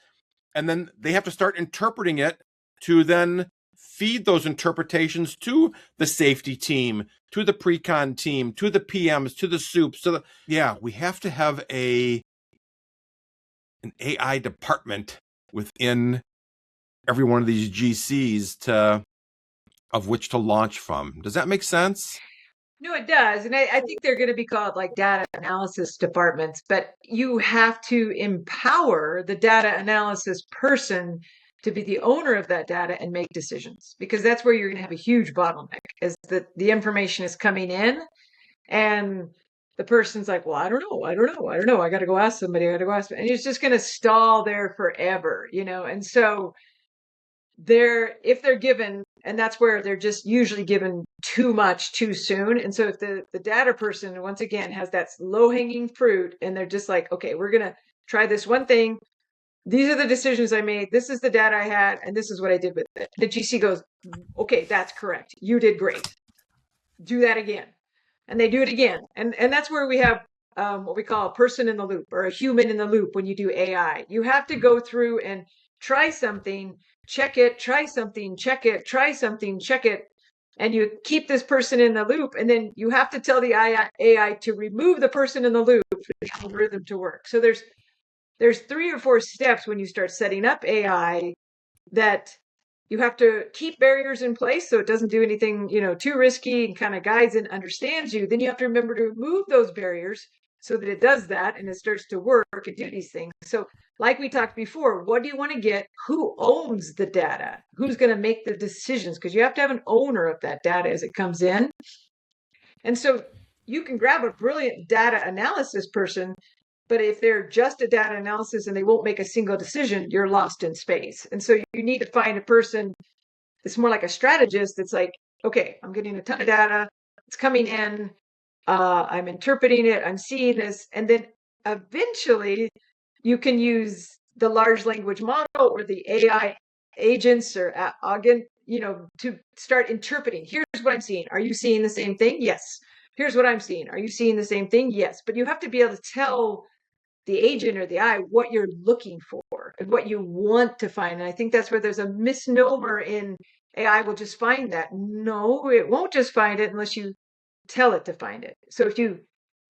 Speaker 2: and then they have to start interpreting it to then feed those interpretations to the safety team, to the pre-con team, to the PMs, to the soups. We have to have an AI department within every one of these GCs of which to launch from. Does that make sense?
Speaker 3: No, it does. And I think they're going to be called like data analysis departments, but you have to empower the data analysis person to be the owner of that data and make decisions, because that's where you're going to have a huge bottleneck, is that the information is coming in and the person's like, well, I don't know. I got to go ask somebody. And it's just going to stall there forever, And so if they're given, and that's where they're just usually given too much too soon. And so if the data person, once again, has that low hanging fruit and they're just like, okay, we're going to try this one thing. These are the decisions I made. This is the data I had, and this is what I did with it. The GC goes, okay, that's correct. You did great. Do that again. And they do it again. And that's where we have what we call a person in the loop or a human in the loop when you do AI. You have to go through and try something, check it, try something, check it, try something, check it. And you keep this person in the loop. And then you have to tell the AI to remove the person in the loop for the algorithm to work. So there's 3 or 4 steps when you start setting up AI that you have to keep barriers in place so it doesn't do anything, too risky, and kind of guides and understands you. Then you have to remember to remove those barriers so that it does that and it starts to work and do these things. So like we talked before, what do you want to get? Who owns the data? Who's going to make the decisions? Because you have to have an owner of that data as it comes in. And so you can grab a brilliant data analysis person, but if they're just a data analysis and they won't make a single decision, you're lost in space. And so you need to find a person that's more like a strategist that's like, okay, I'm getting a ton of data. It's coming in. I'm interpreting it. I'm seeing this. And then eventually you can use the large language model or the AI agents or Augin, to start interpreting. Here's what I'm seeing. Are you seeing the same thing? Yes. Here's what I'm seeing. Are you seeing the same thing? Yes. But you have to be able to tell the agent or the eye what you're looking for and what you want to find. And I think that's where there's a misnomer in AI will just find that. No, it won't just find it unless you tell it to find it. So if you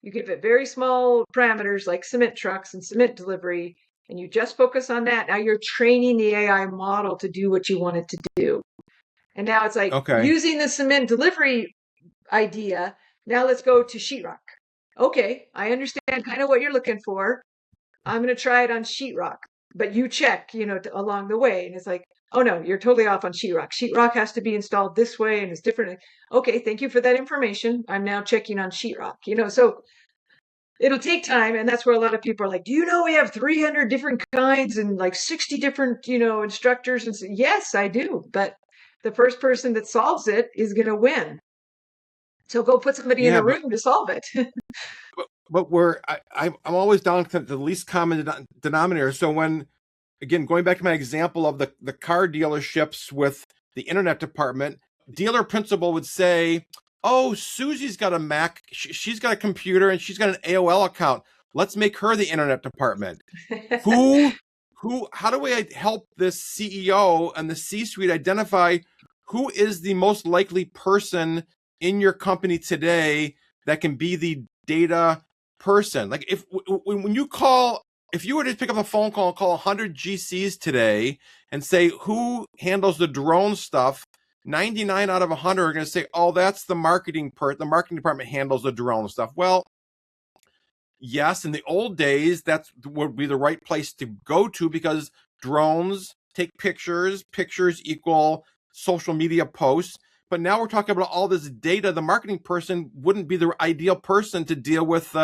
Speaker 3: give it very small parameters like cement trucks and cement delivery, and you just focus on that, now you're training the AI model to do what you want it to do. And now it's like using the cement delivery idea. Now let's go to sheetrock. Okay, I understand kind of what you're looking for. I'm going to try it on sheetrock, but you check, along the way. And it's like, oh no, you're totally off on sheetrock. Sheetrock has to be installed this way and it's different. Okay, thank you for that information. I'm now checking on sheetrock, so it'll take time. And that's where a lot of people are like, do you know we have 300 different kinds and like 60 different, instructors? And so, yes, I do. But the first person that solves it is going to win. So go put somebody in a room to solve it.
Speaker 2: But I'm always down to the least common denominator. So when, again, going back to my example of the car dealerships with the internet department, dealer principal would say, oh, Susie's got a Mac, she's got a computer, and she's got an AOL account. Let's make her the internet department. How do we help this CEO and the C-suite identify who is the most likely person in your company today that can be the data person? Like when you call, if you were to pick up a phone call and call 100 GCs today and say, who handles the drone stuff? 99 out of 100 are going to say, oh, that's the marketing the marketing department handles the drone stuff. Well, yes, in the old days, that would be the right place to go to because drones take pictures equal social media posts. but now we're talking about all this data. The marketing person wouldn't be the ideal person to deal with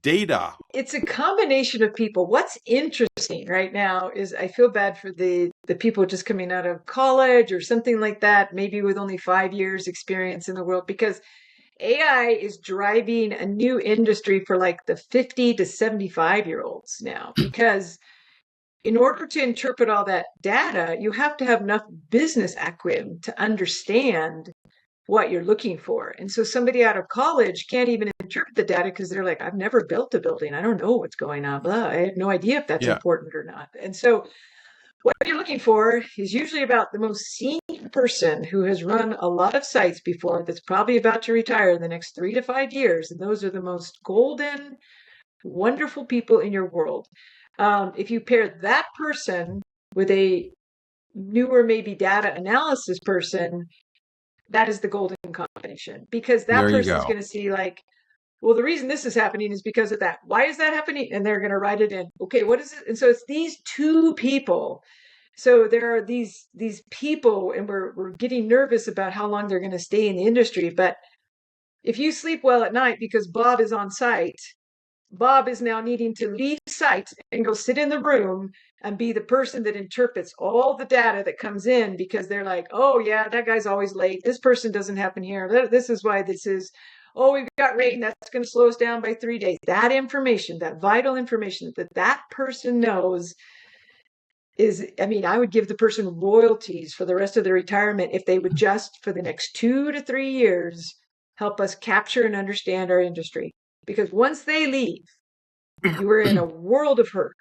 Speaker 2: data.
Speaker 3: It's a combination of people. What's interesting right now is I feel bad for the people just coming out of college or something like that, maybe with only 5 years experience in the world, because AI is driving a new industry for like the 50 to 75-year-olds now, because in order to interpret all that data, you have to have enough business acumen to understand what you're looking for. And so somebody out of college can't even interpret the data because they're like, I've never built a building. I don't know what's going on. Blah. I have no idea if that's important or not. And so what you're looking for is usually about the most senior person who has run a lot of sites before, that's probably about to retire in the next 3 to 5 years. And those are the most golden, wonderful people in your world. If you pair that person with a newer, maybe data analysis person, that is the golden combination, because that person's going to see like, well, the reason this is happening is because of that. Why is that happening? And they're going to write it in. Okay, what is it? And so it's these two people. So there are these people, and we're getting nervous about how long they're going to stay in the industry. But if you sleep well at night because Bob is on site, Bob is now needing to leave site and go sit in the room and be the person that interprets all the data that comes in, because they're like, oh yeah, that guy's always late. This person doesn't happen here. This is why this is, oh, we've got rain. That's going to slow us down by 3 days. That information, that vital information that person knows is, I mean, I would give the person royalties for the rest of their retirement if they would just, for the next 2 to 3 years, help us capture and understand our industry. Because once they leave, you are in a world of hurt.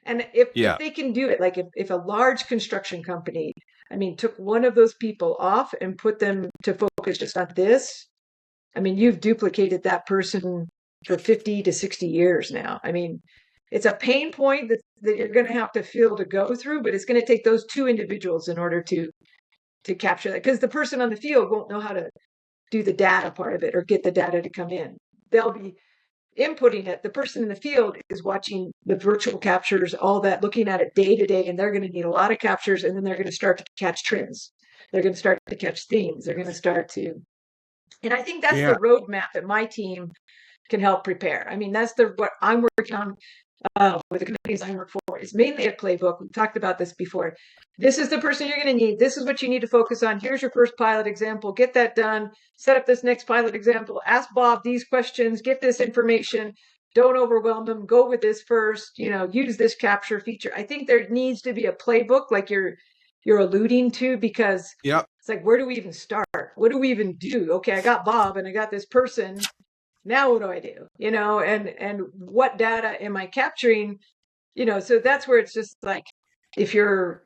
Speaker 3: And if they can do it, like if a large construction company, I mean, took one of those people off and put them to focus just on this, I mean, you've duplicated that person for 50 to 60 years now. I mean, it's a pain point that you're going to have to feel to go through, but it's going to take those two individuals in order to capture that. Because the person on the field won't know how to do the data part of it or get the data to come in. They'll be inputting it. The person in the field is watching the virtual captures, all that, looking at it day to day, and they're going to need a lot of captures, and then they're going to start to catch trends. They're going to start to catch themes. They're going to start to, and I think that's the roadmap that my team can help prepare. I mean, that's what I'm working on with the companies I work for. Is mainly a playbook. We've talked about this before. This is the person you're going to need. This is what you need to focus on. Here's your first pilot example. Get that done. Set up this next pilot example. Ask Bob these questions. Get this information. Don't overwhelm them. Go with this first. Use this capture feature. I think there needs to be a playbook, like you're alluding to, because it's like, where do we even start? What do we even do? Okay, I got Bob and I got this person. Now what do I do? And what data am I capturing? So that's where it's just like, if you're,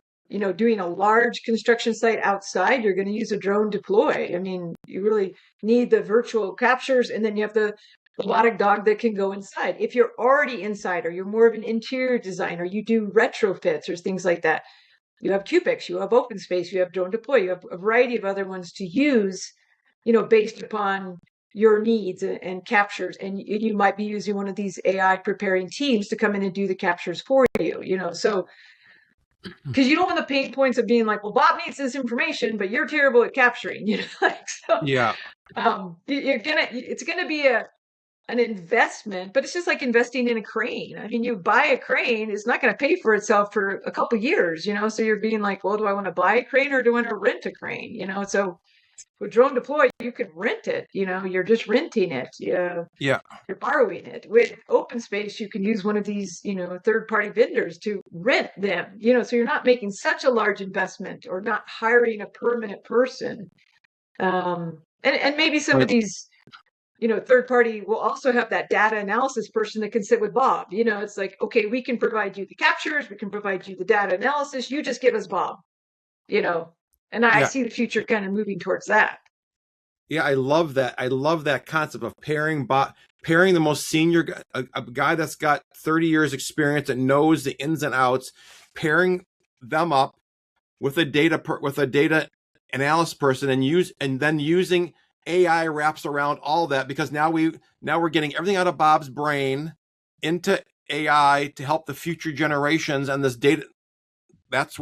Speaker 3: doing a large construction site outside, you're going to use a drone deploy. I mean, you really need the virtual captures, and then you have the robotic dog that can go inside. If you're already inside, or you're more of an interior designer, you do retrofits or things like that. You have Cubics, you have Open Space, you have Drone Deploy, you have a variety of other ones to use, based upon your needs and captures. And you might be using one of these AI preparing teams to come in and do the captures for you, so because you don't want the pain points of being like, well, Bob needs this information, but you're terrible at capturing, it's going to be an investment, but it's just like investing in a crane. I mean, you buy a crane, it's not going to pay for itself for a couple of years, so you're being like, well, do I want to buy a crane or do I want to rent a crane? So with Drone Deploy, you can rent it, you're just renting it. You're borrowing it. With Open Space, you can use one of these, third-party vendors to rent them, so you're not making such a large investment or not hiring a permanent person. And maybe some of these, third party will also have that data analysis person that can sit with Bob. It's like, okay, we can provide you the captures, we can provide you the data analysis, you just give us Bob, and I see the future kind of moving towards that.
Speaker 2: Yeah, I love that. I love that concept of pairing the most senior guy, a guy that's got 30 years experience, that knows the ins and outs, pairing them up with a data analysis person, and then using AI wraps around all that, because now we're getting everything out of Bob's brain into AI to help the future generations, and this data. That's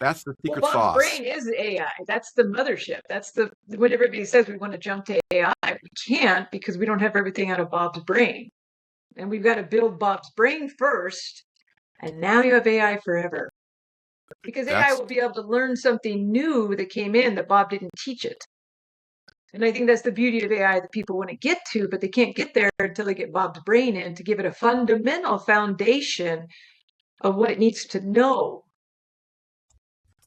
Speaker 2: That's the
Speaker 3: Well,
Speaker 2: secret
Speaker 3: Bob's
Speaker 2: sauce.
Speaker 3: brain is AI. That's the mothership. That's when everybody says we want to jump to AI, we can't because we don't have everything out of Bob's brain. And we've got to build Bob's brain first, and now you have AI forever. Because AI will be able to learn something new that came in that Bob didn't teach it. And I think that's the beauty of AI that people want to get to, but they can't get there until they get Bob's brain in to give it a fundamental foundation of what it needs to know.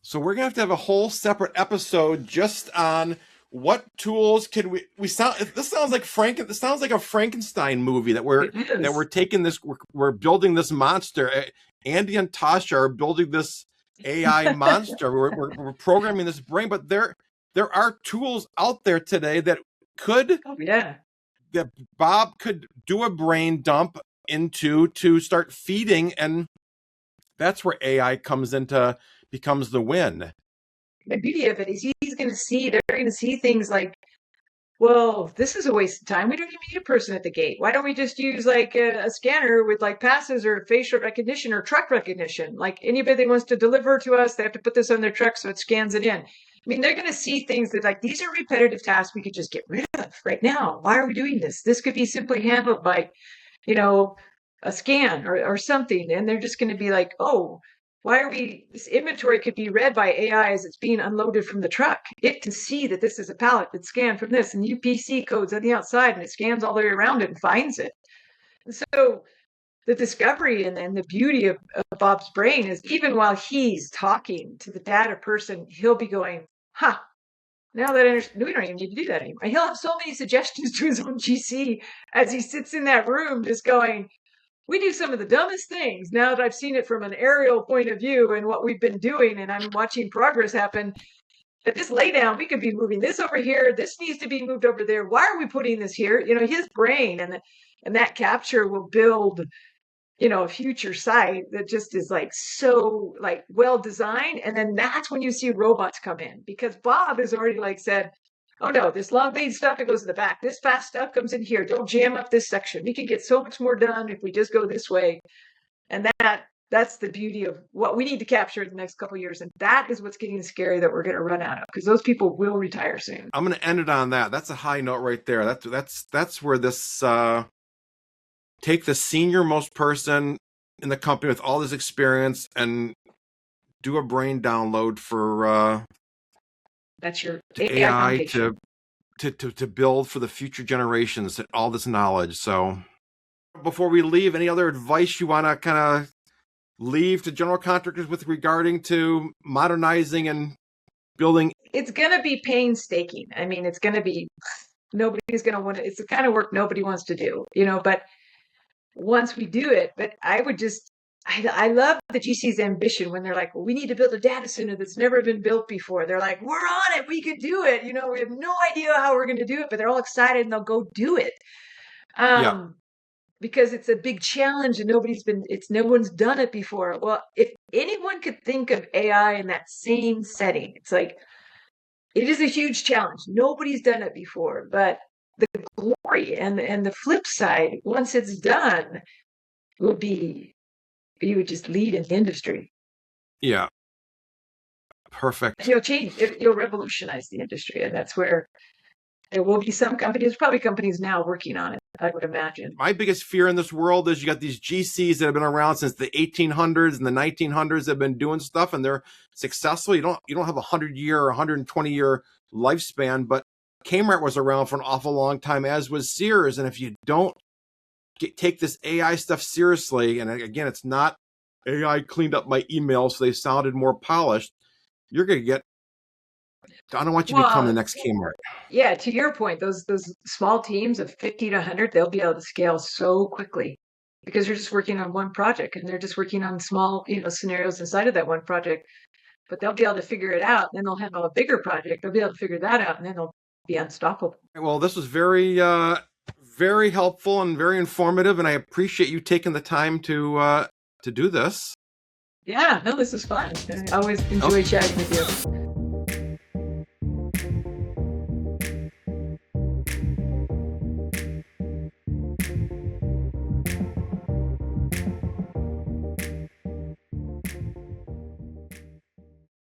Speaker 2: So we're gonna have to have a whole separate episode just on what tools can we sound. This sounds like This sounds like a Frankenstein movie that we're taking this. We're building this monster. Andy and Tasha are building this AI monster. We're programming this brain, but there are tools out there today that could that Bob could do a brain dump into to start feeding, and that's where AI becomes the win.
Speaker 3: The beauty of it is they're going to see things like, well, this is a waste of time. We don't even need a person at the gate. Why don't we just use like a scanner with like passes or facial recognition or truck recognition? Like anybody that wants to deliver to us, they have to put this on their truck so it scans it in. I mean, they're going to see things that like, these are repetitive tasks we could just get rid of right now. Why are we doing this? This could be simply handled by, a scan or something. And they're just going to be like, oh, this inventory could be read by AI as it's being unloaded from the truck. It can see that this is a pallet that's scanned from this and UPC codes on the outside, and it scans all the way around it and finds it. And so the discovery and the beauty of Bob's brain is even while he's talking to the data person, he'll be going, now that we don't even need to do that anymore. And he'll have so many suggestions to his own GC as he sits in that room just going, we do some of the dumbest things now that I've seen it from an aerial point of view and what we've been doing, and I'm watching progress happen. At this laydown, we could be moving this over here. This needs to be moved over there. Why are we putting this here? His brain and that capture will build, a future site that just is like so like well designed. And then that's when you see robots come in, because Bob has already like said, oh no, this long lead stuff, it goes in the back. This fast stuff comes in here. Don't jam up this section. We can get so much more done if we just go this way. And that's the beauty of what we need to capture in the next couple of years. And that is what's getting scary that we're going to run out of, because those people will retire soon.
Speaker 2: I'm going to end it on that. That's a high note right there. That's where this take the senior most person in the company with all this experience and do a brain download for
Speaker 3: that's your
Speaker 2: AI to build for the future generations all this knowledge. So before we leave, any other advice you want to kind of leave to general contractors with regarding to modernizing and building?
Speaker 3: It's going to be painstaking. I mean, it's going to be, nobody's going to want to, it's the kind of work nobody wants to do, but once we do it, but I love the GC's ambition when they're like, well, we need to build a data center that's never been built before. They're like, we're on it. We can do it. We have no idea how we're going to do it, but they're all excited and they'll go do it. Because it's a big challenge and no one's done it before. Well, if anyone could think of AI in that same setting, it's like, it is a huge challenge. Nobody's done it before, but the glory and the flip side, once it's done, will be, you would just lead in the industry.
Speaker 2: Yeah. Perfect.
Speaker 3: You'll change, you'll revolutionize the industry. And that's where there will be some companies, probably companies now working on it, I would imagine.
Speaker 2: My biggest fear in this world is you got these GCs that have been around since the 1800s and the 1900s that have been doing stuff and they're successful. You don't have a 100-year or 120-year lifespan, but Kmart was around for an awful long time, as was Sears. And if you don't take this AI stuff seriously, and again, it's not AI cleaned up my emails so they sounded more polished, you're going to get, I don't want you to become the next Kmart.
Speaker 3: Yeah, to your point, those small teams of 50 to 100, they'll be able to scale so quickly because they're just working on one project and they're just working on small, scenarios inside of that one project. But they'll be able to figure it out. Then they'll have a bigger project. They'll be able to figure that out, and then they'll be unstoppable.
Speaker 2: Well, this was very, very helpful and very informative, and I appreciate you taking the time to do this.
Speaker 3: Yeah, no, this is fun. I always enjoy chatting with you.